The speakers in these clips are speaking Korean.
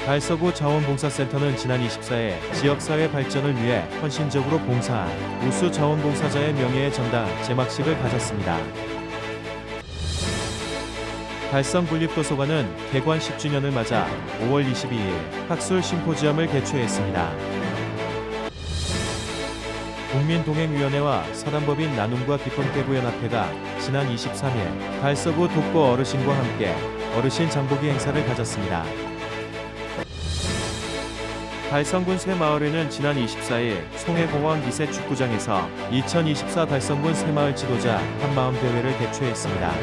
달서구 자원봉사센터는 지난 24일 지역사회 발전을 위해 헌신적으로 봉사한 우수 자원봉사자의 명예의 전당 제막식을 가졌습니다. 달성군립도서관은 개관 10주년을 맞아 5월 22일 학술 심포지엄을 개최했습니다. 국민동행위원회와 사단법인 나눔과 기쁨대구연합회가 지난 23일 달서구 독거 어르신과 함께 어르신 장보기 행사를 가졌습니다. 달성군 새마을에는 지난 24일 송해공원 미세축구장에서 2024 달성군 새마을 지도자 한마음 대회를 개최했습니다.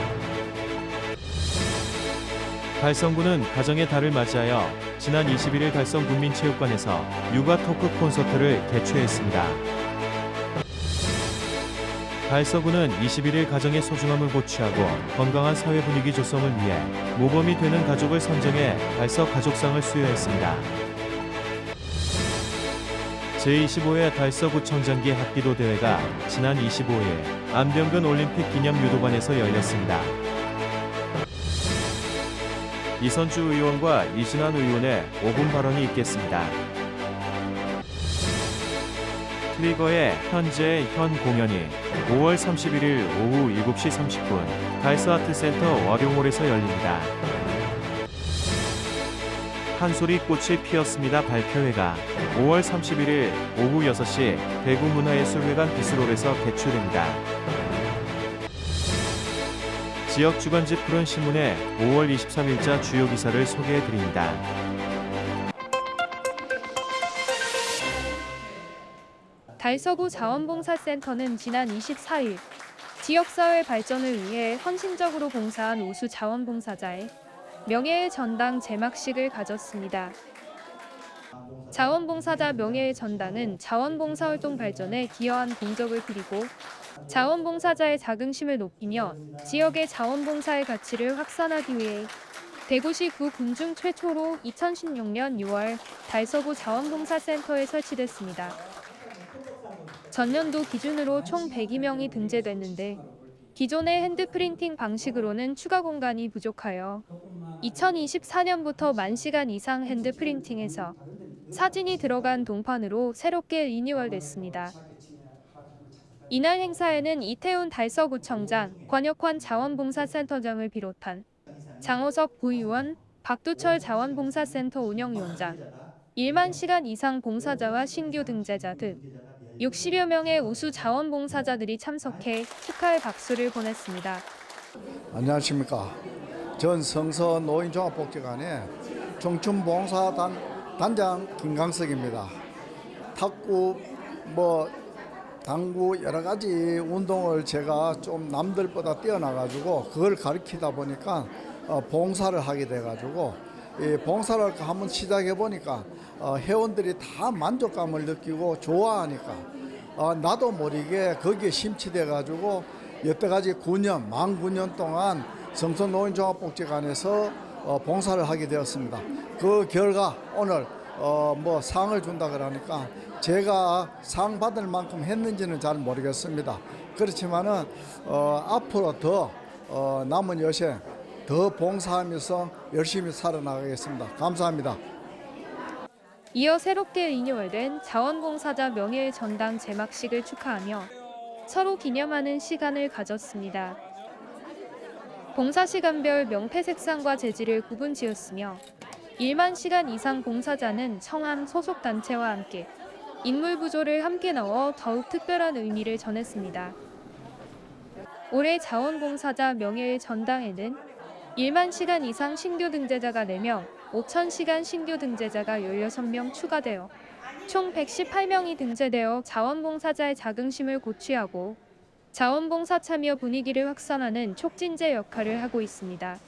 달성군은 가정의 달을 맞이하여 지난 21일 달성군민체육관에서 육아 토크 콘서트를 개최했습니다. 달서구는 21일 가정의 소중함을 고취하고 건강한 사회 분위기 조성을 위해 모범이 되는 가족을 선정해 달서 가족상을 수여했습니다. 제25회 달서구청장기 합기도 대회가 지난 25일 안병근 올림픽 기념 유도관에서 열렸습니다. 이선주 의원과 이진환 의원의 5분 발언이 있겠습니다. 트리거의 현재 현 공연이 5월 31일 오후 7시 30분 달서아트센터 월용홀에서 열립니다. 한소리 꽃이 피었습니다 발표회가 5월 31일 오후 6시 대구문화예술회관 비스롤에서 개최됩니다. 지역 주간지 푸른 신문의 5월 23일자 주요 기사를 소개해드립니다. 달서구 자원봉사센터는 지난 24일 지역사회 발전을 위해 헌신적으로 봉사한 우수 자원봉사자의 명예의 전당 제막식을 가졌습니다. 자원봉사자 명예의 전당은 자원봉사활동 발전에 기여한 공적을 그리고 자원봉사자의 자긍심을 높이며 지역의 자원봉사의 가치를 확산하기 위해 대구시 구군중 최초로 2016년 6월 달서구 자원봉사센터에 설치됐습니다. 전년도 기준으로 총 102명이 등재됐는데 기존의 핸드프린팅 방식으로는 추가 공간이 부족하여 2024년부터 10,000시간 이상 핸드프린팅해서 사진이 들어간 동판으로 새롭게 리뉴얼됐습니다. 이날 행사에는 이태훈 달서구청장, 권혁환 자원봉사센터장을 비롯한 장호석 부의원, 박두철 자원봉사센터 운영위원장, 1만 시간 이상 봉사자와 신규 등재자 등 60여 명의 우수 자원봉사자들이 참석해 축하의 박수를 보냈습니다. 안녕하십니까. 전 성서 노인종합복지관의 청춘봉사단장 김강석입니다. 탁구, 당구 여러 가지 운동을 제가 좀 남들보다 뛰어나가지고 그걸 가르치다 보니까 봉사를 하게 돼가지고 이 봉사를 한번 시작해 보니까 회원들이 다 만족감을 느끼고 좋아하니까 나도 모르게 거기에 심취돼 가지고 여태까지 만 9년 동안 성서노인종합복지관에서 봉사를 하게 되었습니다. 그 결과 오늘 상을 준다 그러니까 제가 상 받을 만큼 했는지는 잘 모르겠습니다. 그렇지만은 앞으로 더 남은 여생 더 봉사하면서 열심히 살아나가겠습니다. 감사합니다. 이어 새롭게 리뉴얼된 자원봉사자 명예의 전당 제막식을 축하하며 서로 기념하는 시간을 가졌습니다. 봉사 시간별 명패 색상과 재질을 구분지었으며 1만 시간 이상 봉사자는 청함 소속 단체와 함께 인물 부조를 함께 넣어 더욱 특별한 의미를 전했습니다. 올해 자원봉사자 명예의 전당에는 1만 시간 이상 신규 등재자가 4명, 5,000시간 신규 등재자가 16명 추가되어 총 118명이 등재되어 자원봉사자의 자긍심을 고취하고 자원봉사 참여 분위기를 확산하는 촉진제 역할을 하고 있습니다.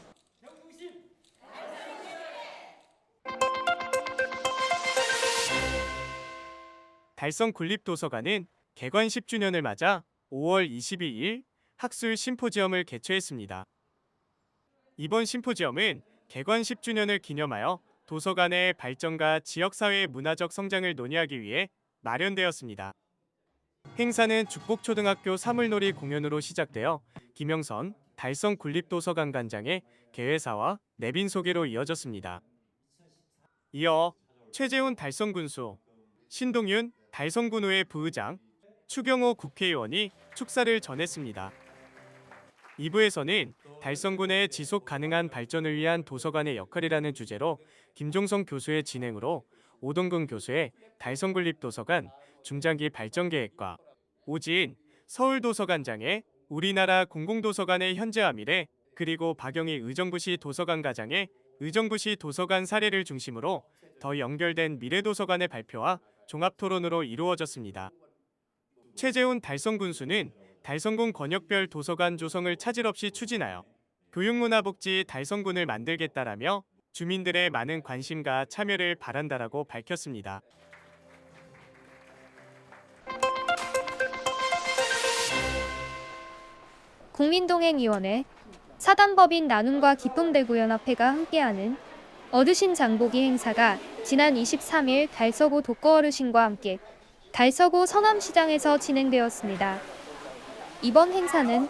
달성군립도서관은 개관 10주년을 맞아 5월 22일 학술 심포지엄을 개최했습니다. 이번 심포지엄은 개관 10주년을 기념하여 도서관의 발전과 지역사회의 문화적 성장을 논의하기 위해 마련되었습니다. 행사는 죽곡초등학교 사물놀이 공연으로 시작되어 김영선 달성군립도서관 관장의 개회사와 내빈 소개로 이어졌습니다. 이어 최재훈 달성군수, 신동윤 달성군의회 부의장, 추경호 국회의원이 축사를 전했습니다. 2부에서는 달성군의 지속 가능한 발전을 위한 도서관의 역할이라는 주제로 김종성 교수의 진행으로 오동근 교수의 달성군립도서관 중장기 발전 계획과 오지인 서울도서관장의 우리나라 공공도서관의 현재와 미래, 그리고 박영희 의정부시 도서관과장의 의정부시 도서관 사례를 중심으로 더 연결된 미래도서관의 발표와 종합토론으로 이루어졌습니다. 최재훈 달성군수는 달성군 권역별 도서관 조성을 차질 없이 추진하여 교육문화복지 달성군을 만들겠다라며 주민들의 많은 관심과 참여를 바란다라고 밝혔습니다. 국민동행위원회, 사단법인 나눔과 기쁨대구연합회가 함께하는 어르신 장보기 행사가 지난 23일 달서구 독거어르신과 함께 달서구 서남시장에서 진행되었습니다. 이번 행사는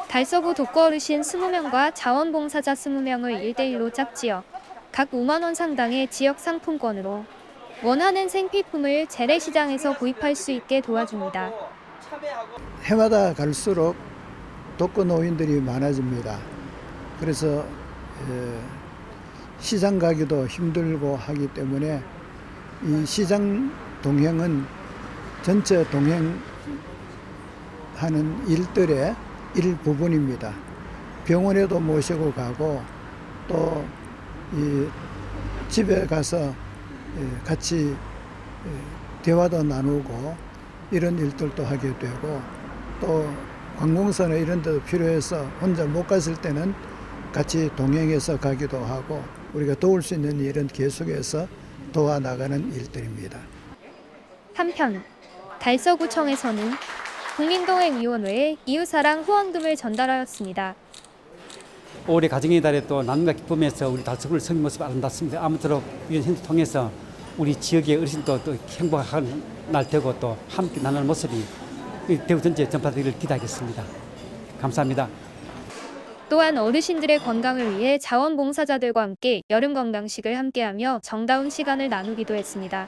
달서구 독거어르신 20명과 자원봉사자 20명을 1대1로 짝지어 각 5만 원 상당의 지역 상품권으로 원하는 생필품을 재래시장에서 구입할 수 있게 도와줍니다. 해마다 갈수록 독거노인들이 많아집니다. 그래서 시장 가기도 힘들고 하기 때문에 이 시장 동행은 전체 동행하는 일들의 일부분입니다. 병원에도 모시고 가고 또 이 집에 가서 같이 대화도 나누고 이런 일들도 하게 되고, 또 관공서나 이런 데도 필요해서 혼자 못 갔을 때는 같이 동행해서 가기도 하고, 우리가 도울 수 있는 일은 계속해서 도와나가는 일들입니다. 한편 달서구청에서는 국민동행위원회에 이웃사랑 후원금을 전달하였습니다. 올해 가정의 달에 또 나눔과 기쁨에서 우리 달서구를 섬긴 모습이 아름답습니다. 아무쪼록 이런 행사 통해서 우리 지역의 어르신도 또 행복한 날 되고 또 함께 나누는 모습이 대구 전체 전파되기를 기대하겠습니다. 감사합니다. 또한 어르신들의 건강을 위해 자원봉사자들과 함께 여름 건강식을 함께하며 정다운 시간을 나누기도 했습니다.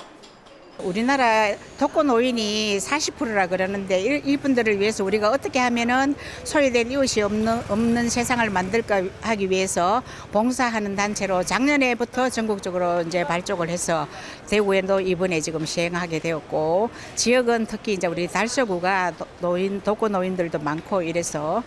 우리나라 독거노인이 40%라 그러는데 이분들을 위해서 우리가 어떻게 하면은 소외된 이웃이 없는 세상을 만들까 하기 위해서 봉사하는 단체로 작년에부터 전국적으로 이제 발족을 해서 대구에도 이번에 지금 시행하게 되었고, 지역은 특히 이제 우리 달서구가 독거노인들도 많고 이래서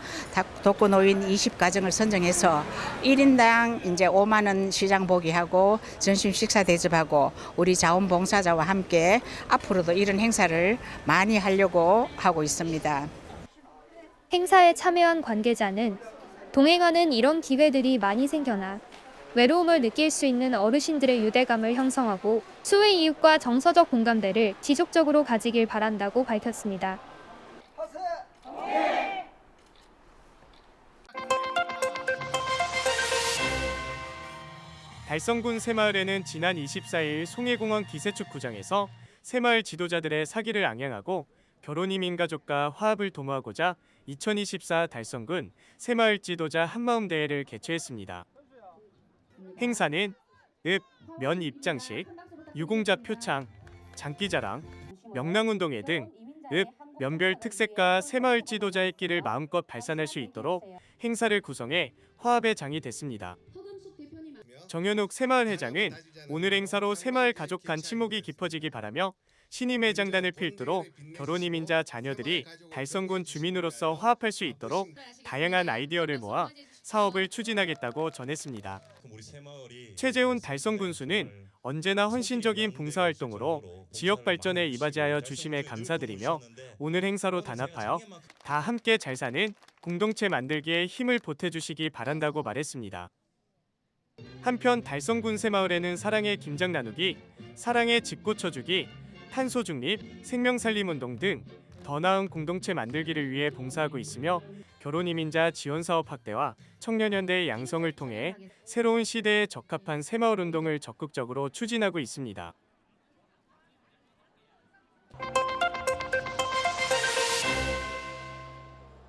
독거노인 20가정을 선정해서 1인당 이제 5만 원 시장 보기하고 점심 식사 대접하고 우리 자원봉사자와 함께 앞으로도 이런 행사를 많이 하려고 하고 있습니다. 행사에 참여한 관계자는 동행하는 이런 기회들이 많이 생겨나 외로움을 느낄 수 있는 어르신들의 유대감을 형성하고 수의 이웃과 정서적 공감대를 지속적으로 가지길 바란다고 밝혔습니다. 달성군 새마을에는 지난 24일 송해공원 기세축구장에서 새마을 지도자들의 사기를 ang양하고 결혼 이민 가족과 화합을 도모하고자 2024 달성군 새마을 지도자 한마음 대회를 개최했습니다. 행사는 읍, 면 입장식, 유공자 표창, 장기자랑, 명랑운동회 등 읍, 면별 특색과 새마을 지도자의 끼를 마음껏 발산할 수 있도록 행사를 구성해 화합의 장이 됐습니다. 정현욱 새마을 회장은 오늘 행사로 새마을 가족 간 친목이 깊어지기 바라며 신임회 장단을 필두로 결혼 이민자 자녀들이 달성군 주민으로서 화합할 수 있도록 다양한 아이디어를 모아 사업을 추진하겠다고 전했습니다. 최재훈 달성군수는 언제나 헌신적인 봉사활동으로 지역 발전에 이바지하여 주심에 감사드리며 오늘 행사로 단합하여 다 함께 잘 사는 공동체 만들기에 힘을 보태주시기 바란다고 말했습니다. 한편 달성군 새마을에는 사랑의 김장 나누기, 사랑의 집 고쳐주기, 탄소 중립, 생명 살림 운동 등 더 나은 공동체 만들기를 위해 봉사하고 있으며 결혼 이민자 지원 사업 확대와 청년연대의 양성을 통해 새로운 시대에 적합한 새마을 운동을 적극적으로 추진하고 있습니다.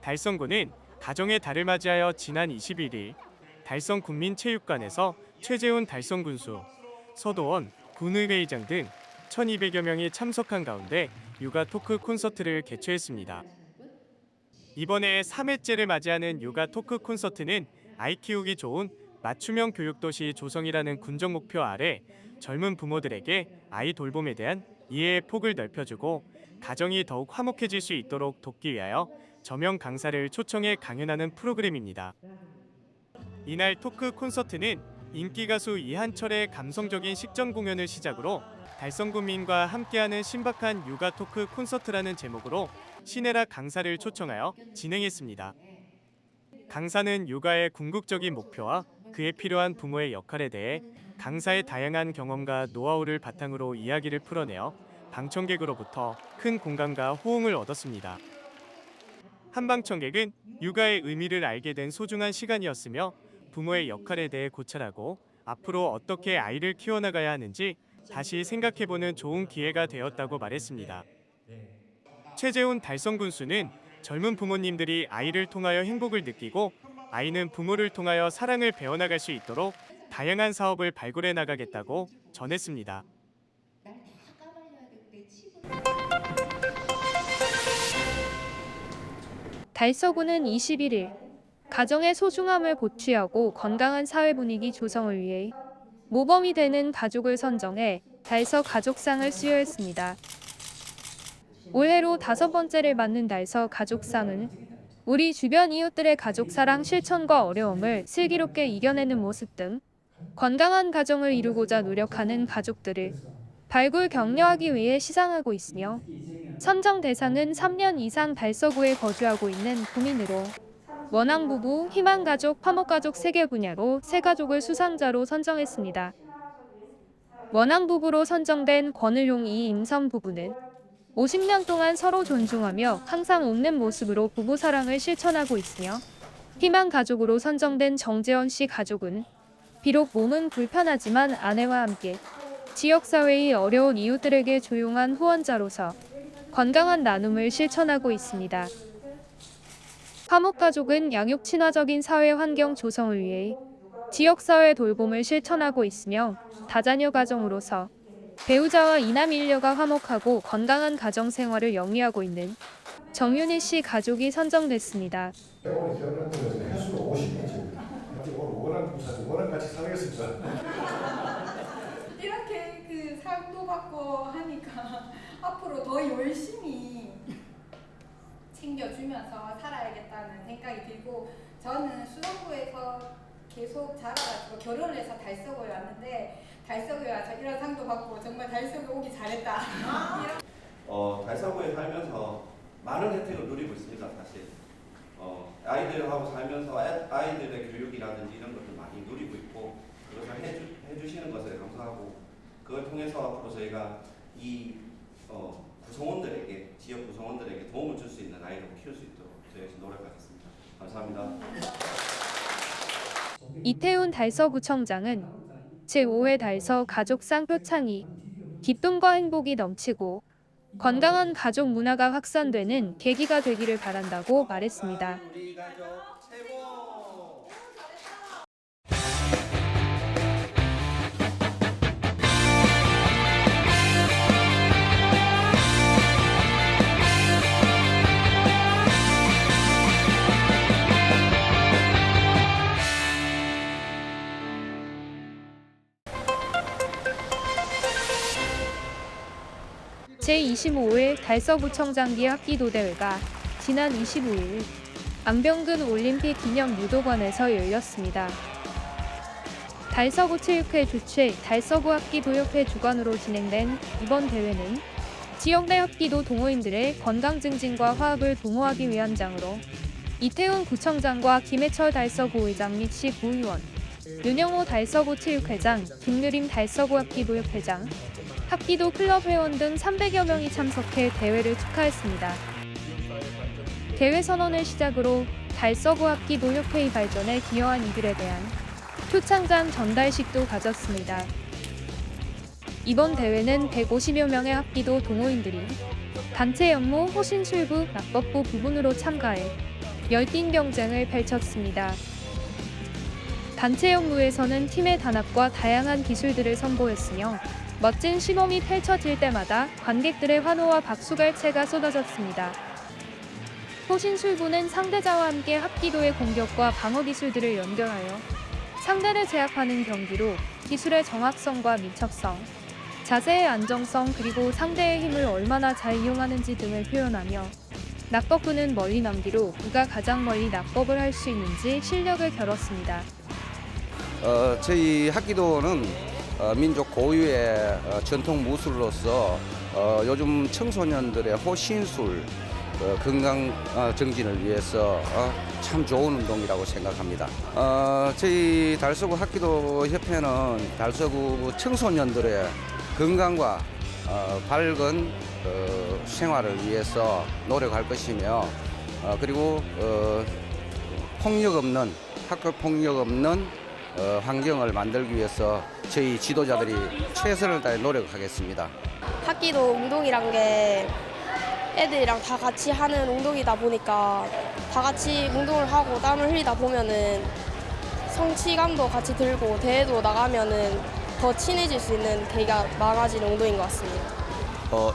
달성군은 가정의 달을 맞이하여 지난 21일 달성군민체육관에서 최재훈 달성군수, 서도원, 군의회의장 등 1200여 명이 참석한 가운데 육아 토크 콘서트를 개최했습니다. 이번에 3회째를 맞이하는 육아 토크 콘서트는 아이 키우기 좋은 맞춤형 교육도시 조성이라는 군정 목표 아래 젊은 부모들에게 아이 돌봄에 대한 이해의 폭을 넓혀주고 가정이 더욱 화목해질 수 있도록 돕기 위하여 저명 강사를 초청해 강연하는 프로그램입니다. 이날 토크 콘서트는 인기 가수 이한철의 감성적인 식전 공연을 시작으로 달성군민과 함께하는 신박한 육아 토크 콘서트라는 제목으로 신혜라 강사를 초청하여 진행했습니다. 강사는 육아의 궁극적인 목표와 그에 필요한 부모의 역할에 대해 강사의 다양한 경험과 노하우를 바탕으로 이야기를 풀어내어 방청객으로부터 큰 공감과 호응을 얻었습니다. 한방청객은 육아의 의미를 알게 된 소중한 시간이었으며 부모의 역할에 대해 고찰하고 앞으로 어떻게 아이를 키워나가야 하는지 다시 생각해보는 좋은 기회가 되었다고 말했습니다. 최재훈 달성군수는 젊은 부모님들이 아이를 통하여 행복을 느끼고 아이는 부모를 통하여 사랑을 배워나갈 수 있도록 다양한 사업을 발굴해 나가겠다고 전했습니다. 달서구는 21일 가정의 소중함을 고취하고 건강한 사회 분위기 조성을 위해 모범이 되는 가족을 선정해 달서 가족상을 수여했습니다. 올해로 5번째를 맞는 달서 가족상은 우리 주변 이웃들의 가족 사랑 실천과 어려움을 슬기롭게 이겨내는 모습 등 건강한 가정을 이루고자 노력하는 가족들을 발굴 격려하기 위해 시상하고 있으며 선정 대상은 3년 이상 달서구에 거주하고 있는 구민으로 원앙부부, 희망가족, 화목가족 3개 분야로 새 가족을 수상자로 선정했습니다. 원앙부부로 선정된 권을용 이임선 부부는 50년 동안 서로 존중하며 항상 웃는 모습으로 부부 사랑을 실천하고 있으며 희망가족으로 선정된 정재원 씨 가족은 비록 몸은 불편하지만 아내와 함께 지역사회의 어려운 이웃들에게 조용한 후원자로서 건강한 나눔을 실천하고 있습니다. 화목가족은 양육 친화적인 사회 환경 조성을 위해 지역사회 돌봄을 실천하고 있으며 다자녀 가정으로서 배우자와 이남 일녀가 화목하고 건강한 가정 생활을 영위하고 있는 정윤희 씨 가족이 선정됐습니다. 이렇게 그 상도 받고 하니까 앞으로 더 열심히 챙겨주면서 살아야겠다는 생각이 들고, 저는 수성구에서 계속 자라가지고 결혼을 해서 달서구에 왔는데 달서구에 와서 이런 상도 받고 정말 달서구에 오기 잘했다. 달서구에 살면서 많은 혜택을 누리고 있습니다. 사실 아이들하고 살면서 아이들의 교육이라든지 이런 것들 많이 누리고 있고, 그것을 해주시는 것에 감사하고, 그걸 통해서 앞으로 저희가 이 구성원들에게, 지역 구성원들에게 도움을 줄 수 있는 아이를 키울 수 있도록 저희 노력하겠습니다. 감사합니다. 이태훈 달서구청장은 제5회 달서 가족상 표창이 기쁨과 행복이 넘치고 건강한 가족 문화가 확산되는 계기가 되기를 바란다고 말했습니다. 제25회 달서구청장기 합기도대회가 지난 25일 안병근 올림픽 기념 유도관에서 열렸습니다. 달서구 체육회 주최 달서구 합기도협회 주관으로 진행된 이번 대회는 지역 내 합기도 동호인들의 건강 증진과 화합을 도모하기 위한 장으로 이태훈 구청장과 김해철 달서구 의장 및 시 구의원, 윤영호 달서구 체육회장, 김유림 달서구 합기도협회장, 합기도 클럽 회원 등 300여 명이 참석해 대회를 축하했습니다. 대회 선언을 시작으로 달서구 합기도 협회의 발전에 기여한 이들에 대한 표창장 전달식도 가졌습니다. 이번 대회는 150여 명의 합기도 동호인들이 단체 연무, 호신출부, 낙법부 부분으로 참가해 열띤 경쟁을 펼쳤습니다. 단체 연무에서는 팀의 단합과 다양한 기술들을 선보였으며 멋진 시범이 펼쳐질 때마다 관객들의 환호와 박수갈채가 쏟아졌습니다. 호신술부는 상대자와 함께 합기도의 공격과 방어 기술들을 연결하여 상대를 제압하는 경기로 기술의 정확성과 민첩성, 자세의 안정성 그리고 상대의 힘을 얼마나 잘 이용하는지 등을 표현하며 낙법부는 멀리 남기로 누가 가장 멀리 낙법을 할 수 있는지 실력을 겨뤘습니다. 저희 합기도는 민족 고유의 전통 무술로서 요즘 청소년들의 호신술 건강 정진을 위해서 참 좋은 운동이라고 생각합니다. 저희 달서구 합기도 협회는 달서구 청소년들의 건강과 밝은 생활을 위해서 노력할 것이며 그리고 폭력 없는 학교 폭력 없는 환경을 만들기 위해서 저희 지도자들이 최선을 다해 노력하겠습니다. 합기도 운동이란 게 애들이랑 다 같이 하는 운동이다 보니까 다 같이 운동을 하고 땀을 흘리다 보면은 성취감도 같이 들고 대회도 나가면은 더 친해질 수 있는 계기가 많아지는 운동인 것 같습니다.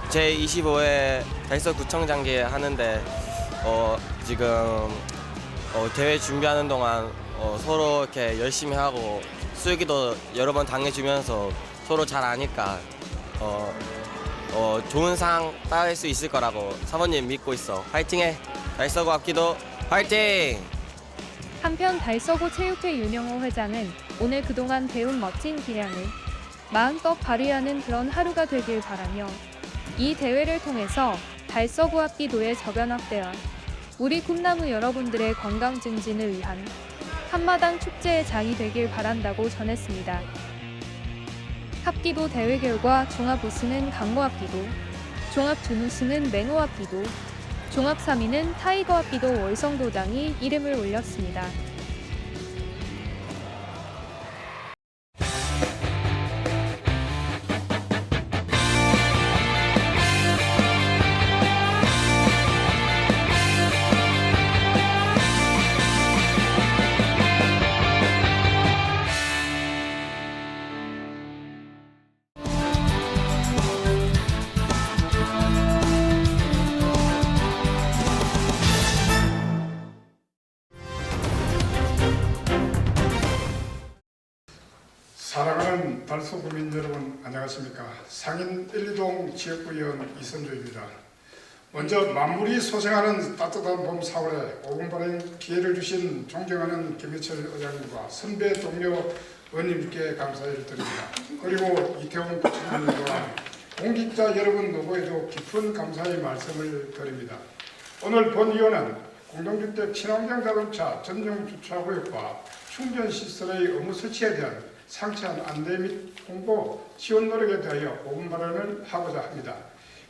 제25회 달서구청장기 하는데 지금 대회 준비하는 동안 서로 이렇게 열심히 하고 수육이도 여러 번 당해주면서 서로 잘 아니까 좋은 상 따낼 수 있을 거라고 사모님 믿고 있어. 화이팅해. 달서구 합기도 화이팅! 한편 달서구 체육회 윤영호 회장은 오늘 그동안 배운 멋진 기량을 마음껏 발휘하는 그런 하루가 되길 바라며 이 대회를 통해서 달서구 합기도의 저변학대와 우리 꿈나무 여러분들의 건강 증진을 위한 한마당 축제의 장이 되길 바란다고 전했습니다. 합기도 대회 결과 종합 우승은 강모 합기도, 종합 준우승은 맹호 합기도, 종합 3위는 타이거 합기도 월성도당이 이름을 올렸습니다. 사랑하는 달서구민 여러분 안녕하십니까. 상인 1, 2동 지역구의원 이선조입니다. 먼저 만물이 소생하는 따뜻한 봄 4월에 5분발의 기회를 주신 존경하는 김해철 의장님과 선배 동료 의원님께 감사를 드립니다. 그리고 이태원 구청장님과 공직자 여러분 노고에도 깊은 감사의 말씀을 드립니다. 오늘 본위원은 공동주택 친환경 자동차 전용 주차구역과 충전시설의 의무 설치에 대한 상세한 안내 및 홍보 지원 노력에 대하여 5분 발언을 하고자 합니다.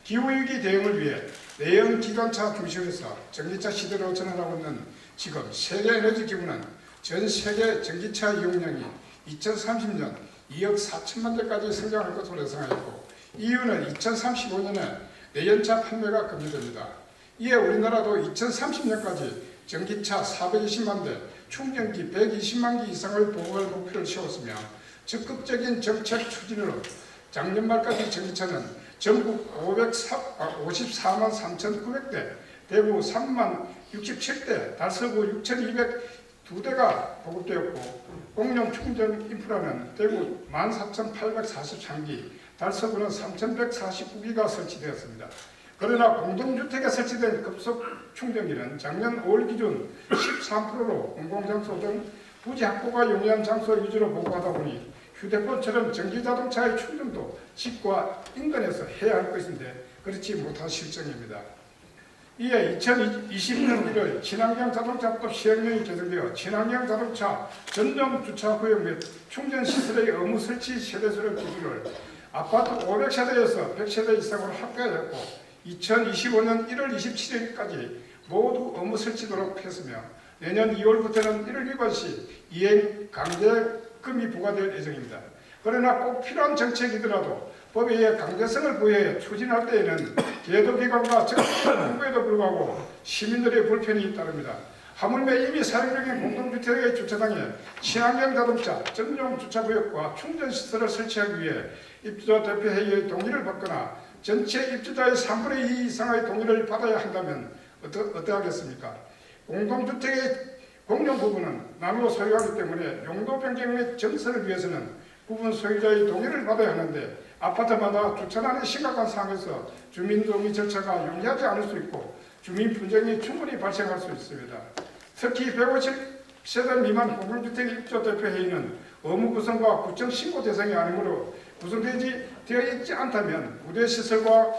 기후위기 대응을 위해 내연 기관차 중심에서 전기차 시대로 전환하고 있는 지금 세계에너지기구는 전 세계 전기차 이용량이 2030년 2억 4천만 대까지 성장할 것으로 예상하였고 EU는 2035년에 내연차 판매가 금지됩니다. 이에 우리나라도 2030년까지 전기차 420만 대, 충전기 120만 기 이상을 보급할 목표를 세웠으며 적극적인 정책 추진으로 작년 말까지 전기차는 전국 54만 3,900대, 대구 3만 67대, 달서구 6,202대가 보급되었고 공용 충전 인프라는 대구 14,843기, 달서구는 3,149기가 설치되었습니다. 그러나 공동주택에 설치된 급속 충전기는 작년 5월 기준 13%로 공공장소 등 부지 확보가 용이한 장소 위주로 보급하다 보니 휴대폰처럼 전기자동차의 충전도 집과 인근에서 해야 할 것인데 그렇지 못한 실정입니다. 이에 2020년 1월 친환경 자동차법 시행령이 개정되어 친환경 자동차 전용 주차구역 및 충전시설의 의무 설치 세대수를 기준으로 아파트 500세대에서 100세대 이상으로 확대하였고 2025년 1월 27일까지 모두 의무 설치도록 했으며 내년 2월부터는 1월 위반 시 이행 강제금이 부과될 예정입니다. 그러나 꼭 필요한 정책이더라도 법에 의해 강제성을 부여해 추진할 때에는 계도기관과 적극 홍보에도 불구하고 시민들의 불편이 따릅니다. 하물며 이미 사용 중인 공동주택의 주차장에 친환경 자동차 전용 주차구역과 충전시설을 설치하기 위해 입주자 대표회의의 동의를 받거나 전체 입주자의 3분의 2 이상의 동의를 받아야 한다면 어떠하겠습니까? 공동주택의 공용 부분은 나누어 소유하기 때문에 용도 변경 및 정설을 위해서는 부분 소유자의 동의를 받아야 하는데 아파트마다 주차난이 심각한 상황에서 주민동의 절차가 용이하지 않을 수 있고 주민 분쟁이 충분히 발생할 수 있습니다. 특히 150세대 미만 공동주택 입주자 대표회의는 의무 구성과 구청 신고 대상이 아니므로 구성되어 있지 않다면 우대시설과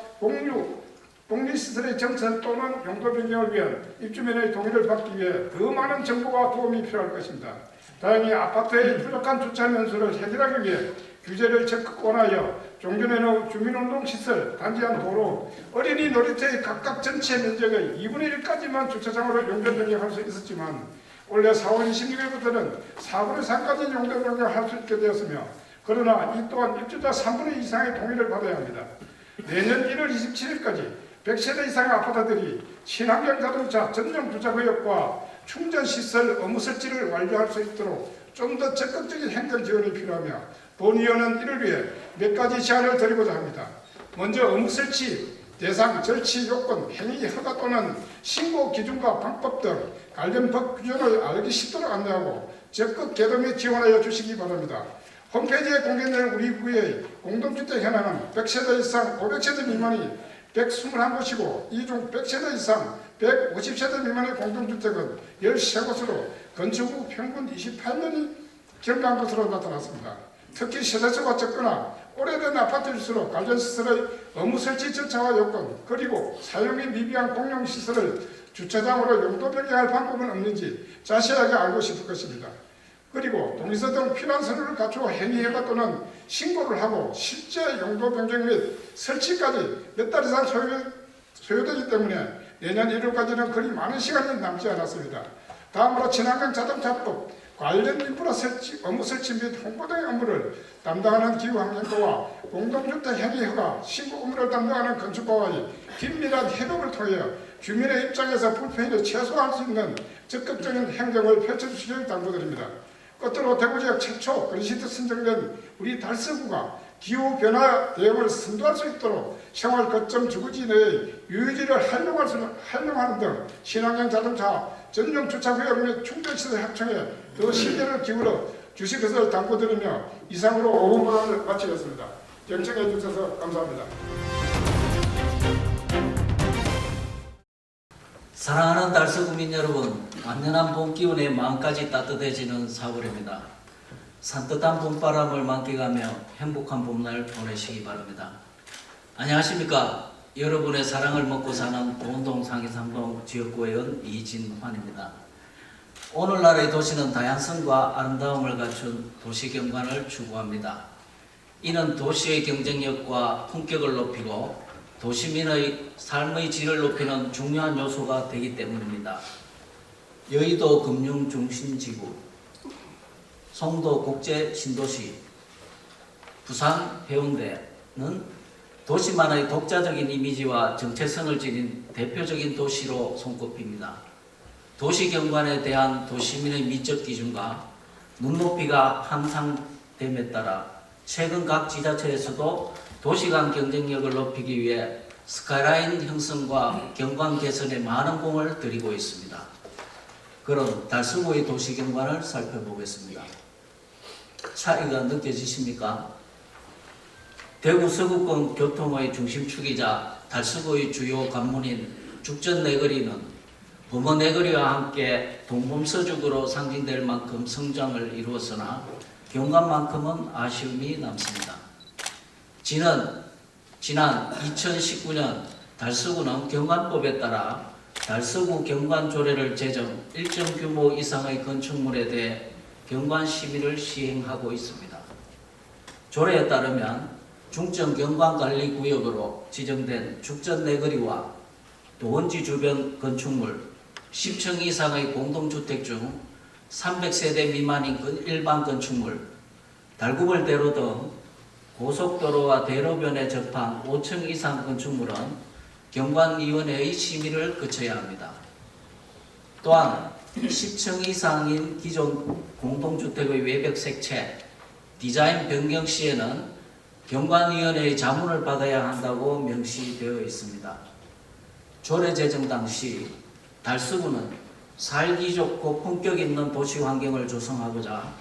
공리시설의 정선 또는 용도 변경을 위한 입주민의 동의를 받기 위해 더 많은 정보와 도움이 필요할 것입니다. 다행히 아파트의 부족한 주차 면수를 해결하기 위해 규제를 적극 원하여 종전에는 주민운동시설, 단지 안 도로, 어린이 놀이터의 각각 전체 면적의 2분의 1까지만 주차장으로 용도 변경할 수 있었지만 올해 4월 26일부터는 4분의 3까지 용도 변경할 수 있게 되었으며 그러나 이 또한 입주자 3분의 2 이상의 동의를 받아야 합니다. 내년 1월 27일까지 100세대 이상의 아파트들이 친환경 자동차 전용 주차구역과 충전시설 의무 설치를 완료할 수 있도록 좀 더 적극적인 행정 지원이 필요하며 본위원은 이를 위해 몇 가지 제안을 드리고자 합니다. 먼저 의무 설치, 대상, 절치, 요건, 행위, 허가 또는 신고 기준과 방법 등 관련 법 규정을 알기 쉽도록 안내하고 적극 개도 및 지원하여 주시기 바랍니다. 홈페이지에 공개된 우리 구의 공동주택 현황은 100세대 이상 500세대 미만이 121곳이고 이 중 100세대 이상 150세대 미만의 공동주택은 13곳으로 건축 후 평균 28년이 경과한 것으로 나타났습니다. 특히 세대수가 적거나 오래된 아파트일수록 관련 시설의 의무 설치 절차와 요건 그리고 사용이 미비한 공용시설을 주차장으로 용도 변경할 방법은 없는지 자세하게 알고 싶을 것입니다. 그리고 동의서 등 필요한 서류를 갖추어 행위허가 또는 신고를 하고 실제 용도 변경 및 설치까지 몇 달 이상 소요되기 때문에 내년 1월까지는 그리 많은 시간이 남지 않았습니다. 다음으로 친환경 자동차법 관련 인프라 설치, 업무 설치 및 홍보 등의 업무를 담당하는 기후환경과와 공동주택 행위허가 신고 업무를 담당하는 건축과의 긴밀한 협업을 통해 주민의 입장에서 불편을 최소화할 수 있는 적극적인 행정을 펼쳐주시길 당부드립니다. 끝으로 대구지역 최초 그린시트 선정된 우리 달서구가 기후변화 대응을 선도할 수 있도록 생활 거점 주거지 내의 유유지를 활용하는 등 친환경 자동차 전용 주차구역 및 충전시설 확충에 더 신경을 기울여 주실 것을 당부드리며 이상으로 5분 발언을 마치겠습니다. 경청해 주셔서 감사합니다. 사랑하는 달서구민 여러분, 완연한 봄 기운에 마음까지 따뜻해지는 4월입니다. 산뜻한 봄바람을 만끽하며 행복한 봄날 보내시기 바랍니다. 안녕하십니까? 여러분의 사랑을 먹고 사는 고운동 상이삼동 지역구의원 이진환입니다. 오늘날의 도시는 다양성과 아름다움을 갖춘 도시경관을 추구합니다. 이는 도시의 경쟁력과 품격을 높이고 도시민의 삶의 질을 높이는 중요한 요소가 되기 때문입니다. 여의도 금융중심지구, 송도 국제신도시, 부산 해운대는 도시만의 독자적인 이미지와 정체성을 지닌 대표적인 도시로 손꼽힙니다. 도시경관에 대한 도시민의 미적 기준과 눈높이가 향상됨에 따라 최근 각 지자체에서도 도시간 경쟁력을 높이기 위해 스카이라인 형성과 경관 개선에 많은 공을 들이고 있습니다. 그럼 달서구의 도시경관을 살펴보겠습니다. 차이가 느껴지십니까? 대구 서구권 교통의 중심축이자 달서구의 주요 관문인 죽전내거리는 범어내거리와 함께 동범서죽으로 상징될 만큼 성장을 이루었으나 경관만큼은 아쉬움이 남습니다. 지난 2019년 달서구는 경관법에 따라 달서구 경관조례를 제정 일정 규모 이상의 건축물에 대해 경관심의를 시행하고 있습니다. 조례에 따르면 중점 경관관리구역으로 지정된 죽전내거리와 도원지 주변 건축물 10층 이상의 공동주택 중 300세대 미만인 일반 건축물, 달구벌대로 등 고속도로와 대로변에 접한 5층 이상 건축물은 경관위원회의 심의를 거쳐야 합니다. 또한 10층 이상인 기존 공동주택의 외벽 색채, 디자인 변경 시에는 경관위원회의 자문을 받아야 한다고 명시되어 있습니다. 조례 제정 당시 달서구는 살기 좋고 품격 있는 도시 환경을 조성하고자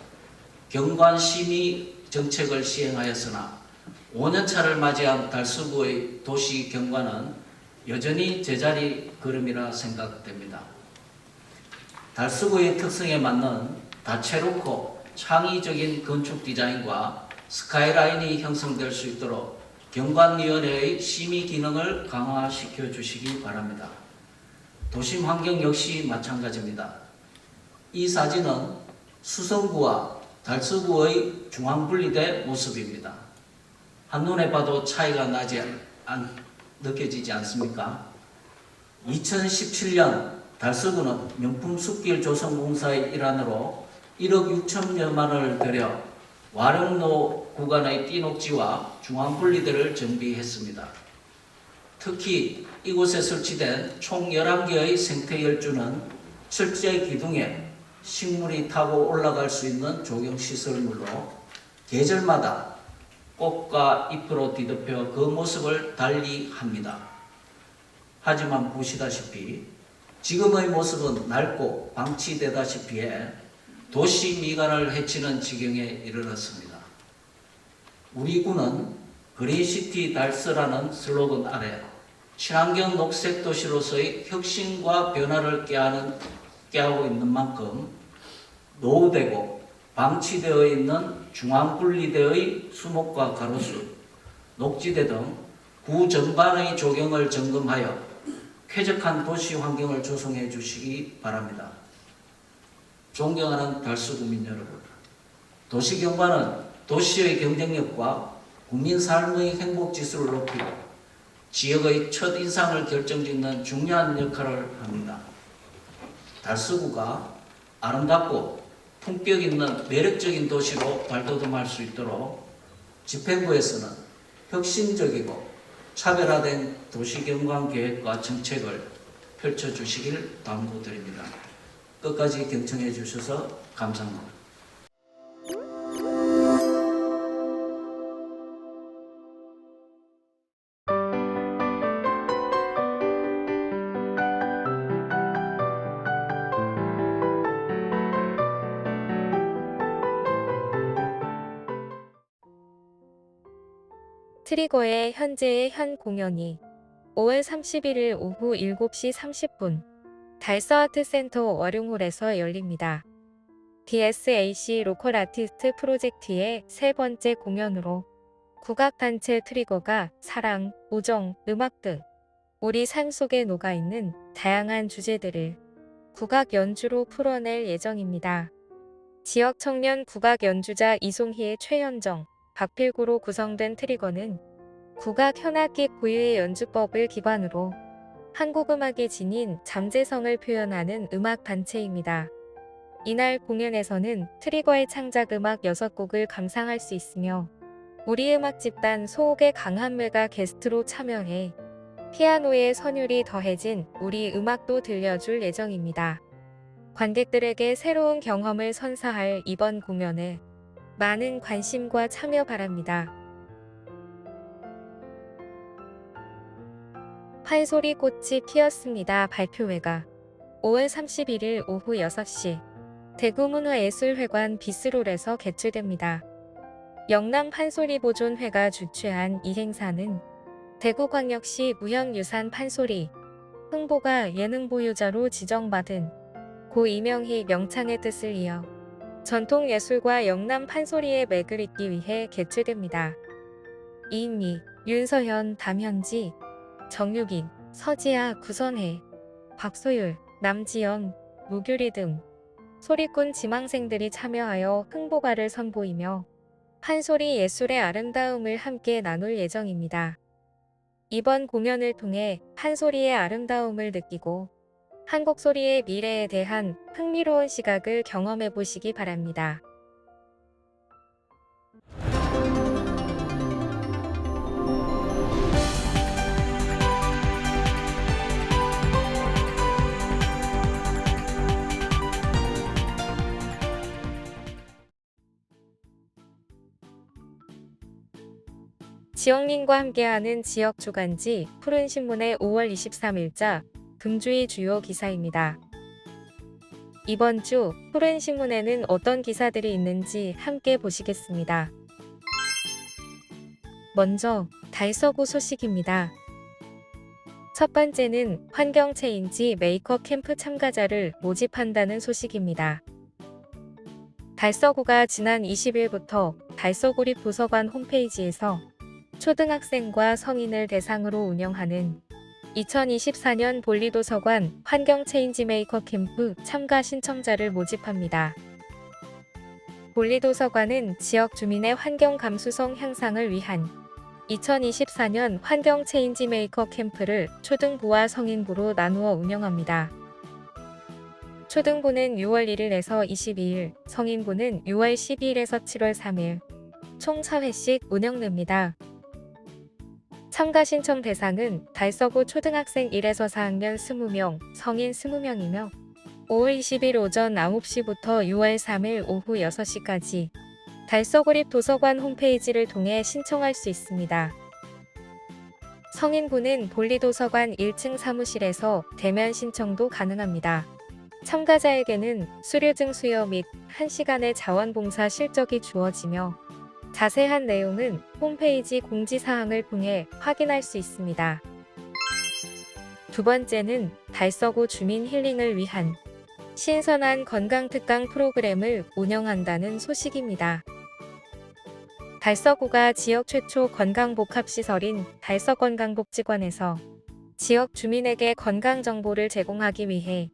경관 심의 정책을 시행하였으나 5년차를 맞이한 달서구의 도시 경관은 여전히 제자리 걸음이라 생각됩니다. 달서구의 특성에 맞는 다채롭고 창의적인 건축 디자인과 스카이라인이 형성될 수 있도록 경관위원회의 심의 기능을 강화시켜 주시기 바랍니다. 도심 환경 역시 마찬가지입니다. 이 사진은 수성구와 달서구의 중앙분리대 모습입니다. 한눈에 봐도 차이가 느껴지지 않습니까? 2017년 달서구는 명품 숲길 조성공사의 일환으로 1억 6천여만 원을 들여 와룡로 구간의 띠녹지와 중앙분리대를 정비했습니다. 특히 이곳에 설치된 총 11개의 생태열주는 철제 기둥에 식물이 타고 올라갈 수 있는 조경시설물로 계절마다 꽃과 잎으로 뒤덮여 그 모습을 달리합니다. 하지만 보시다시피 지금의 모습은 낡고 방치되다시피 해 도시 미관을 해치는 지경에 이르렀습니다. 우리 구는 그린시티 달서라는 슬로건 아래 친환경 녹색 도시로서의 혁신과 변화를 꾀하고 있는 만큼 노후되고 방치되어 있는 중앙분리대의 수목과 가로수, 녹지대 등 구 전반의 조경을 점검하여 쾌적한 도시 환경을 조성해 주시기 바랍니다. 존경하는 달서구민 여러분, 도시경관은 도시의 경쟁력과 국민 삶의 행복지수를 높이고 지역의 첫인상을 결정짓는 중요한 역할을 합니다. 달서구가 아름답고 품격 있는 매력적인 도시로 발돋움할 수 있도록 집행부에서는 혁신적이고 차별화된 도시경관 계획과 정책을 펼쳐주시길 당부드립니다. 끝까지 경청해 주셔서 감사합니다. 트리거의 현재의 현 공연이 5월 31일 오후 7시 30분 달서아트센터 월용홀에서 열립니다. DSAC 로컬 아티스트 프로젝트의 세 번째 공연으로 국악단체 트리거가 사랑, 우정, 음악 등 우리 삶 속에 녹아있는 다양한 주제들을 국악 연주로 풀어낼 예정입니다. 지역 청년 국악 연주자 이송희의 최현정, 박필구로 구성된 트리거는 국악 현악기 고유의 연주법을 기반으로 한국 음악의 진인 잠재성을 표현하는 음악 단체입니다. 이날 공연에서는 트리거의 창작 음악 6곡을 감상할 수 있으며 우리 음악 집단 소옥의 강한매가 게스트로 참여해 피아노의 선율이 더해진 우리 음악도 들려줄 예정입니다. 관객들에게 새로운 경험을 선사할 이번 공연에 많은 관심과 참여 바랍니다. 판소리 꽃이 피었습니다. 발표회가 5월 31일 오후 6시 대구문화예술회관 비스롤에서 개최됩니다. 영남 판소리 보존회가 주최한 이 행사는 대구광역시 무형유산 판소리 흥보가 예능 보유자로 지정받은 고 이명희 명창의 뜻을 이어 전통예술과 영남 판소리의 맥을 잇기 위해 개최됩니다. 이인미, 윤서현, 담현지, 정유빈, 서지아, 구선혜, 박소율, 남지연, 무규리 등 소리꾼 지망생들이 참여하여 흥보가를 선보이며 판소리 예술의 아름다움을 함께 나눌 예정입니다. 이번 공연을 통해 판소리의 아름다움을 느끼고 한국 소리의 미래에 대한 흥미로운 시각을 경험해 보시기 바랍니다. 지역민과 함께하는 지역 주간지 푸른신문의 5월 23일자 금주의 주요 기사입니다. 이번 주 푸른신문에는 어떤 기사들이 있는지 함께 보시겠습니다. 먼저 달서구 소식입니다. 첫 번째는 환경 체인지 메이커 캠프 참가자를 모집한다는 소식입니다. 달서구가 지난 20일부터 달서구립 도서관 홈페이지에서 초등학생과 성인을 대상으로 운영하는 2024년 볼리도서관 환경 체인지 메이커 캠프 참가 신청자를 모집합니다. 볼리도서관은 지역 주민의 환경 감수성 향상을 위한 2024년 환경 체인지 메이커 캠프를 초등부와 성인부로 나누어 운영합니다. 초등부는 6월 1일에서 22일, 성인부는 6월 12일에서 7월 3일, 총 4회씩 운영됩니다. 참가 신청 대상은 달서구 초등학생 1에서 4학년 20명, 성인 20명이며 5월 20일 오전 9시부터 6월 3일 오후 6시까지 달서구립 도서관 홈페이지를 통해 신청할 수 있습니다. 성인부는 볼리도서관 1층 사무실에서 대면 신청도 가능합니다. 참가자에게는 수료증 수여 및 1시간의 자원봉사 실적이 주어지며 자세한 내용은 홈페이지 공지사항을 통해 확인할 수 있습니다. 두 번째는 달서구 주민 힐링을 위한 신선한 건강특강 프로그램을 운영한다는 소식입니다. 달서구가 지역 최초 건강복합시설인 달서건강복지관에서 지역 주민에게 건강정보를 제공하기 위해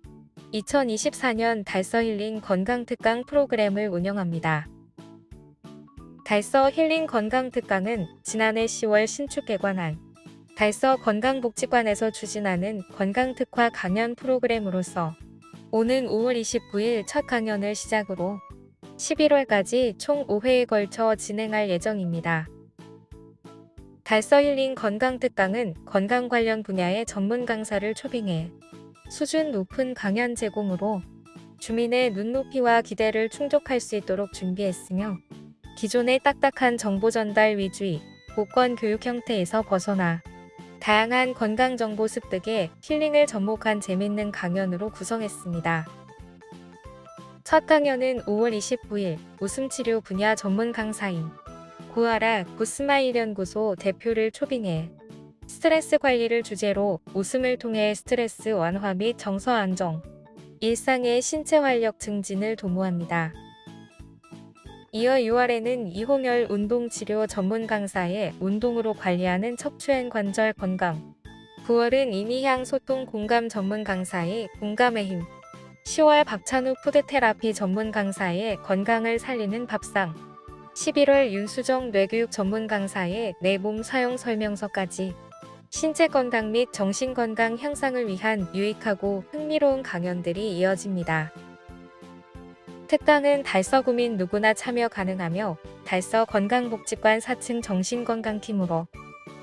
2024년 달서 힐링 건강특강 프로그램을 운영합니다. 달서 힐링 건강특강은 지난해 10월 신축 개관한 달서 건강복지관에서 추진하는 건강특화 강연 프로그램으로서 오는 5월 29일 첫 강연을 시작으로 11월까지 총 5회에 걸쳐 진행할 예정입니다. 달서 힐링 건강특강은 건강 관련 분야의 전문 강사를 초빙해 수준 높은 강연 제공으로 주민의 눈높이와 기대를 충족할 수 있도록 준비했으며 기존의 딱딱한 정보 전달 위주의 복권 교육 형태에서 벗어나 다양한 건강정보 습득에 힐링을 접목한 재밌는 강연으로 구성했습니다. 첫 강연은 5월 29일 웃음치료 분야 전문 강사인 구하라 구스마일 연구소 대표를 초빙해 스트레스 관리를 주제로 웃음을 통해 스트레스 완화 및 정서 안정, 일상의 신체 활력 증진을 도모합니다. 이어 6월에는 이홍열 운동치료 전문 강사의 운동으로 관리하는 척추엔 관절 건강, 9월은 이미향 소통 공감 전문 강사의 공감의 힘, 10월 박찬우 푸드테라피 전문 강사의 건강을 살리는 밥상, 11월 윤수정 뇌교육 전문 강사의 내 몸 사용 설명서까지 신체 건강 및 정신 건강 향상을 위한 유익하고 흥미로운 강연들이 이어집니다. 특강은 달서구민 누구나 참여 가능하며 달서 건강복지관 4층 정신건강팀으로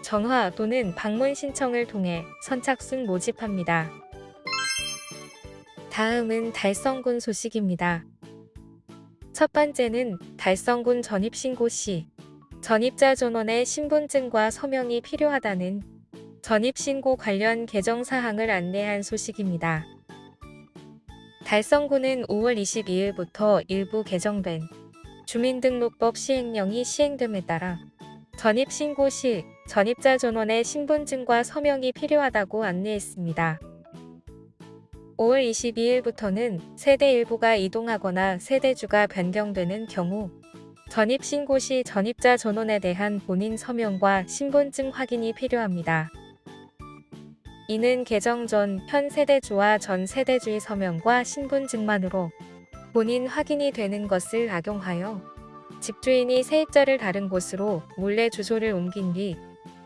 전화 또는 방문 신청을 통해 선착순 모집합니다. 다음은 달성군 소식입니다. 첫 번째는 달성군 전입신고 시 전입자 전원의 신분증과 서명이 필요하다는 전입신고 관련 개정사항을 안내한 소식입니다. 달성군은 5월 22일부터 일부 개정된 주민등록법 시행령이 시행됨에 따라 전입신고 시 전입자 전원의 신분증과 서명이 필요하다고 안내했습니다. 5월 22일부터는 세대 일부가 이동하거나 세대주가 변경되는 경우 전입신고 시 전입자 전원에 대한 본인 서명과 신분증 확인이 필요합니다. 이는 개정 전 현 세대주와 전 세대주의 서명과 신분증만으로 본인 확인이 되는 것을 악용하여 집주인이 세입자를 다른 곳으로 몰래 주소를 옮긴 뒤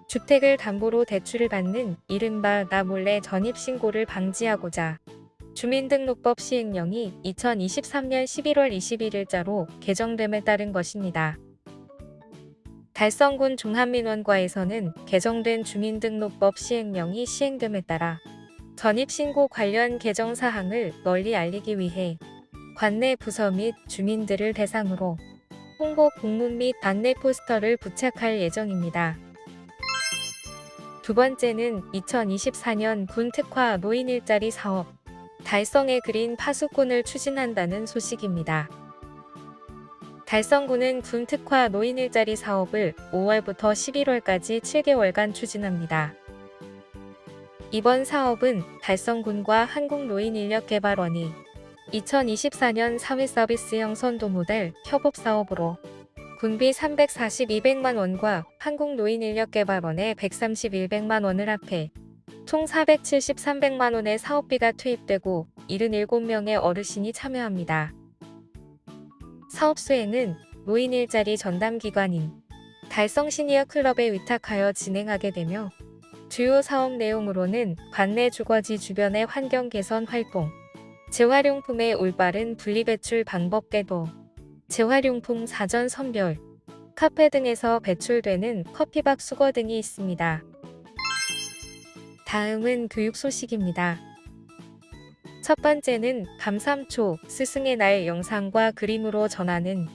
주택을 담보로 대출을 받는 이른바 나 몰래 전입신고를 방지하고자 주민등록법 시행령이 2023년 11월 21일자로 개정됨에 따른 것입니다. 달성군 종합민원과에서는 개정된 주민등록법 시행령이 시행됨에 따라 전입신고 관련 개정사항을 널리 알리기 위해 관내 부서 및 주민들을 대상으로 홍보 공문 및 안내 포스터를 부착할 예정입니다. 두 번째는 2024년 군 특화 노인 일자리 사업, 달성의 그린 파수꾼을 추진한다는 소식입니다. 달성군은 군 특화 노인 일자리 사업을 5월부터 11월까지 7개월간 추진합니다. 이번 사업은 달성군과 한국노인인력개발원이 2024년 사회서비스형 선도모델 협업사업으로 군비 34200만 원과 한국노인인력개발원에 131백만 원을 합해 총 473백만 원의 사업비가 투입되고 77명의 어르신이 참여합니다. 사업 수행은 노인 일자리 전담기관인 달성 시니어 클럽에 위탁하여 진행하게 되며 주요 사업 내용으로는 관내 주거지 주변의 환경 개선 활동, 재활용품의 올바른 분리배출 방법 개도, 재활용품 사전 선별, 카페 등에서 배출되는 커피박 수거 등이 있습니다. 다음은 교육 소식입니다. 첫 번째는 감삼초 스승의 날 영상과 그림으로 전하는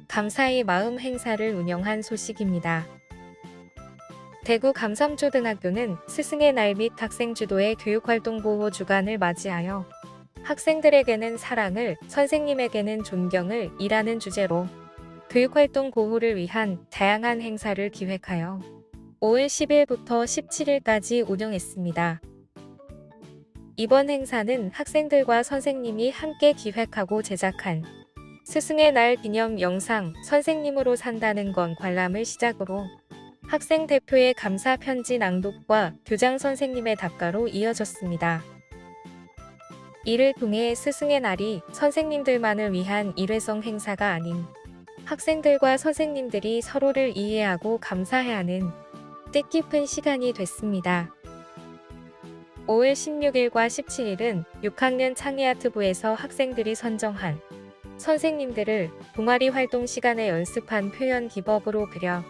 감사의 마음 행사를 운영한 소식입니다. 대구 감삼초등학교는 스승의 날 및 학생 주도의 교육활동 보호 주간을 맞이하여 학생들에게는 사랑을, 선생님에게는 존경을 이라는 주제로 교육활동 보호를 위한 다양한 행사를 기획하여 5월 10일부터 17일까지 운영했습니다. 이번 행사는 학생들과 선생님이 함께 기획하고 제작한 스승의 날 기념 영상 선생님으로 산다는 건 관람을 시작으로 학생 대표의 감사 편지 낭독과 교장 선생님의 답가로 이어졌습니다. 이를 통해 스승의 날이 선생님들만을 위한 일회성 행사가 아닌 학생들과 선생님들이 서로를 이해하고 감사해야 하는 뜻깊은 시간이 됐습니다. 5월 16일과 17일은 6학년 창의아트부에서 학생들이 선정한 선생님들을 동아리 활동 시간에 연습한 표현 기법으로 그려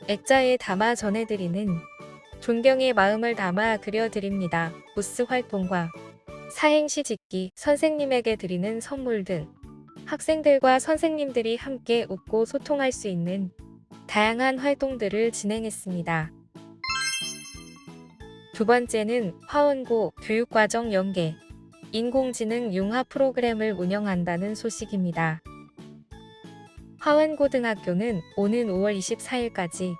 액자에 담아 전해드리는 존경의 마음을 담아 그려드립니다. 부스 활동과 사행시 짓기, 선생님에게 드리는 선물 등 학생들과 선생님들이 함께 웃고 소통할 수 있는 다양한 활동들을 진행했습니다. 두 번째는 화원고 교육과정 연계, 인공지능 융합 프로그램을 운영한다는 소식입니다. 화원고등학교는 오는 5월 24일까지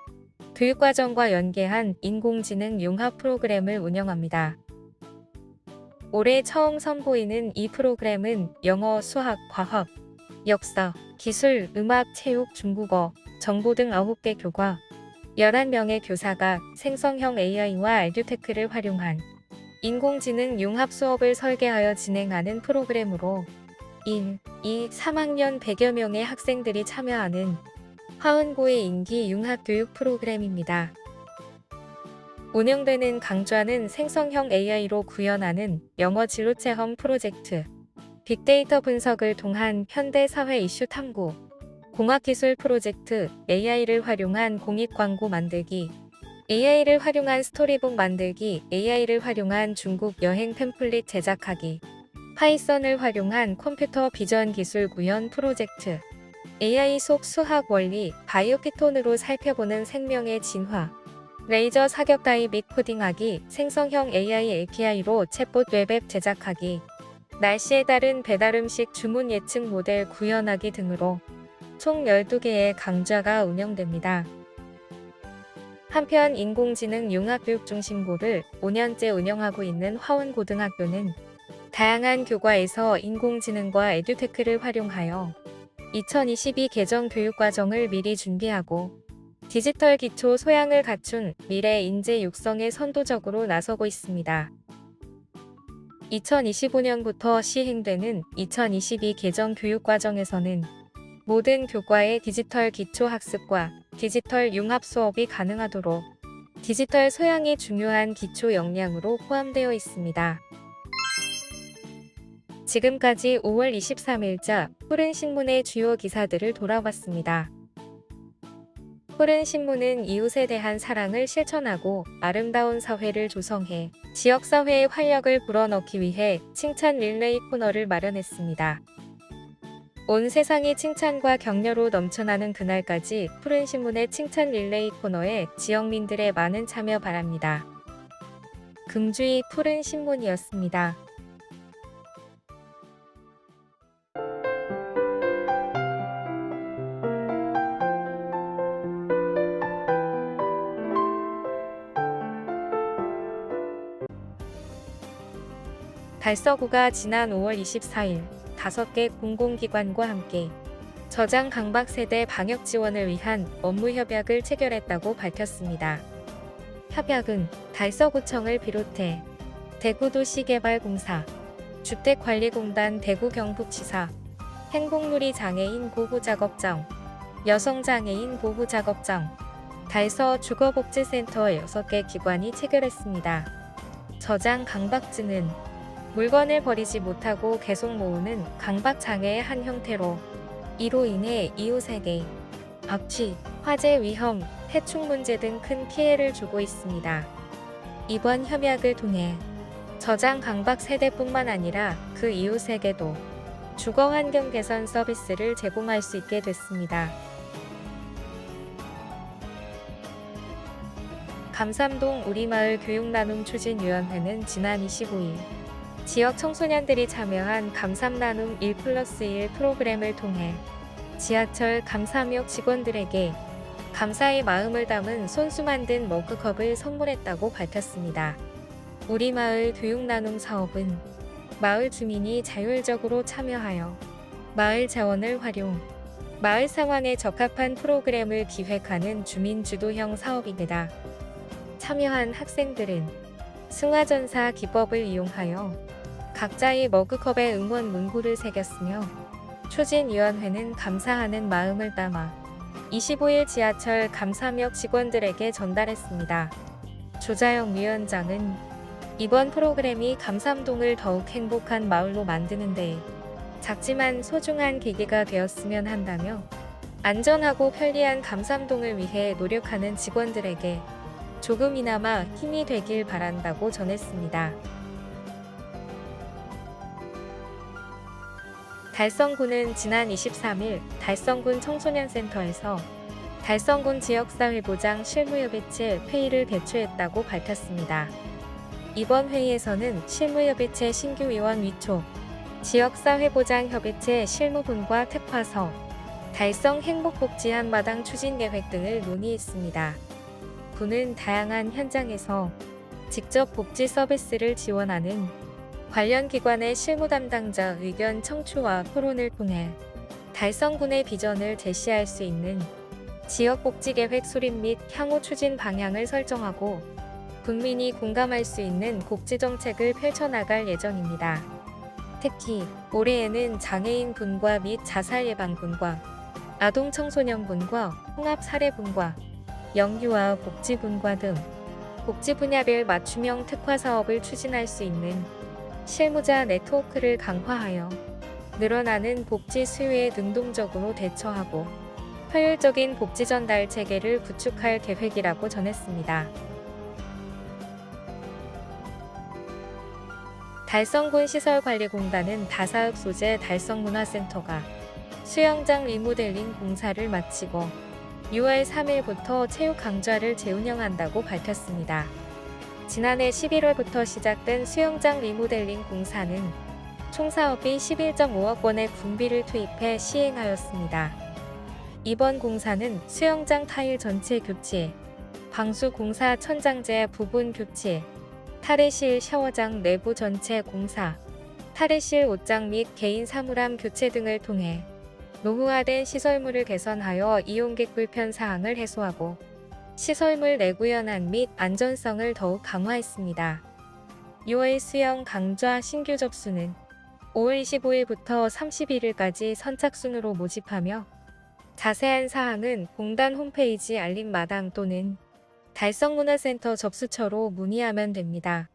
교육과정과 연계한 인공지능 융합 프로그램을 운영합니다. 올해 처음 선보이는 이 프로그램은 영어, 수학, 과학, 역사, 기술, 음악, 체육, 중국어, 정보 등 9개 교과 11명의 교사가 생성형 AI와 에듀테크를 활용한 인공지능 융합 수업을 설계하여 진행하는 프로그램으로 1, 2, 3학년 100여 명의 학생들이 참여하는 화원고의 인기 융합 교육 프로그램입니다. 운영되는 강좌는 생성형 AI로 구현하는 영어 진로 체험 프로젝트, 빅데이터 분석을 통한 현대 사회 이슈 탐구, 공학기술 프로젝트, AI를 활용한 공익 광고 만들기, AI를 활용한 스토리북 만들기, AI를 활용한 중국 여행 팸플릿 제작하기, 파이썬을 활용한 컴퓨터 비전 기술 구현 프로젝트, AI 속 수학 원리, 바이오 피톤으로 살펴보는 생명의 진화, 레이저 사격 따위 및 코딩하기, 생성형 AI API로 챗봇 웹앱 제작하기, 날씨에 따른 배달음식 주문 예측 모델 구현하기 등으로 총 12개의 강좌가 운영됩니다. 한편 인공지능 융합교육중심고를 5년째 운영하고 있는 화원고등학교는 다양한 교과에서 인공지능과 에듀테크를 활용하여 2022 개정 교육과정을 미리 준비하고 디지털 기초 소양을 갖춘 미래 인재 육성에 선도적으로 나서고 있습니다. 2025년부터 시행되는 2022 개정 교육과정에서는 모든 교과의 디지털 기초 학습과 디지털 융합 수업이 가능하도록 디지털 소양이 중요한 기초 역량으로 포함되어 있습니다. 지금까지 5월 23일자 푸른신문의 주요 기사들을 돌아봤습니다. 푸른신문은 이웃에 대한 사랑을 실천하고 아름다운 사회를 조성해 지역사회의 활력을 불어넣기 위해 칭찬 릴레이 코너를 마련했습니다. 온 세상이 칭찬과 격려로 넘쳐나는 그날까지 푸른신문의 칭찬 릴레이 코너에 지역민들의 많은 참여 바랍니다. 금주의 푸른 신문이었습니다. 달서구가 지난 5월 24일 5개 공공기관과 함께 저장 강박 세대 방역 지원을 위한 업무 협약을 체결했다고 밝혔습니다. 협약은 달서구청을 비롯해 대구도시개발공사, 주택관리공단 대구경북지사, 행복누리 장애인 보호작업장, 여성장애인 보호작업장, 달서 주거복지센터 6개 기관이 체결했습니다. 저장 강박증은 물건을 버리지 못하고 계속 모으는 강박장애의 한 형태로 이로 인해 이웃에게 악취, 화재 위험, 해충 문제 등 큰 피해를 주고 있습니다. 이번 협약을 통해 저장 강박 세대뿐만 아니라 그 이웃에게도 주거 환경 개선 서비스를 제공할 수 있게 됐습니다. 감삼동 우리마을 교육나눔 추진위원회는 지난 25일 지역 청소년들이 참여한 감삼나눔 1+1 프로그램을 통해 지하철 감삼역 직원들에게 감사의 마음을 담은 손수 만든 머그컵을 선물했다고 밝혔습니다. 우리마을 교육나눔 사업은 마을 주민이 자율적으로 참여하여 마을 자원을 활용, 마을 상황에 적합한 프로그램을 기획하는 주민 주도형 사업입니다. 참여한 학생들은 승하전사 기법을 이용하여 각자의 머그컵에 응원 문구를 새겼으며 추진위원회는 감사하는 마음을 담아 25일 지하철 감삼역 직원들에게 전달했습니다. 조자영 위원장은 이번 프로그램이 감삼동을 더욱 행복한 마을로 만드는 데 작지만 소중한 계기가 되었으면 한다며 안전하고 편리한 감삼동을 위해 노력하는 직원들에게 조금이나마 힘이 되길 바란다고 전했습니다. 달성군은 지난 23일 달성군 청소년센터에서 달성군 지역사회보장 실무협의체 회의를 개최했다고 밝혔습니다. 이번 회의에서는 실무협의체 신규위원 위촉, 지역사회보장협의체 실무분과 특화서, 달성 행복복지 한마당 추진계획 등을 논의했습니다. 군은 다양한 현장에서 직접 복지 서비스를 지원하는 관련 기관의 실무 담당자 의견 청취와 토론을 통해 달성군의 비전을 제시할 수 있는 지역복지계획 수립 및 향후 추진 방향을 설정하고 국민이 공감할 수 있는 복지정책을 펼쳐나갈 예정입니다. 특히 올해에는 장애인분과 및 자살예방분과 아동청소년분과 홍합사례분과 영유아 복지분과 등 복지 분야별 맞춤형 특화 사업을 추진할 수 있는 실무자 네트워크를 강화하여 늘어나는 복지 수요에 능동적으로 대처하고 효율적인 복지 전달 체계를 구축할 계획이라고 전했습니다. 달성군 시설관리공단은 다사읍 소재 달성문화센터가 수영장 리모델링 공사를 마치고 6월 3일부터 체육 강좌를 재운영한다고 밝혔습니다. 지난해 11월부터 시작된 수영장 리모델링 공사는 총 사업비 11.5억 원의 군비를 투입해 시행하였습니다. 이번 공사는 수영장 타일 전체 교체, 방수 공사 천장재 부분 교체, 탈의실 샤워장 내부 전체 공사, 탈의실 옷장 및 개인 사물함 교체 등을 통해 노후화된 시설물을 개선하여 이용객 불편 사항을 해소하고 시설물 내구 연한 및 안전성을 더욱 강화했습니다. 6월 수영 강좌 신규 접수는 5월 25일부터 31일까지 선착순으로 모집하며 자세한 사항은 공단 홈페이지 알림마당 또는 달성문화센터 접수처로 문의하면 됩니다.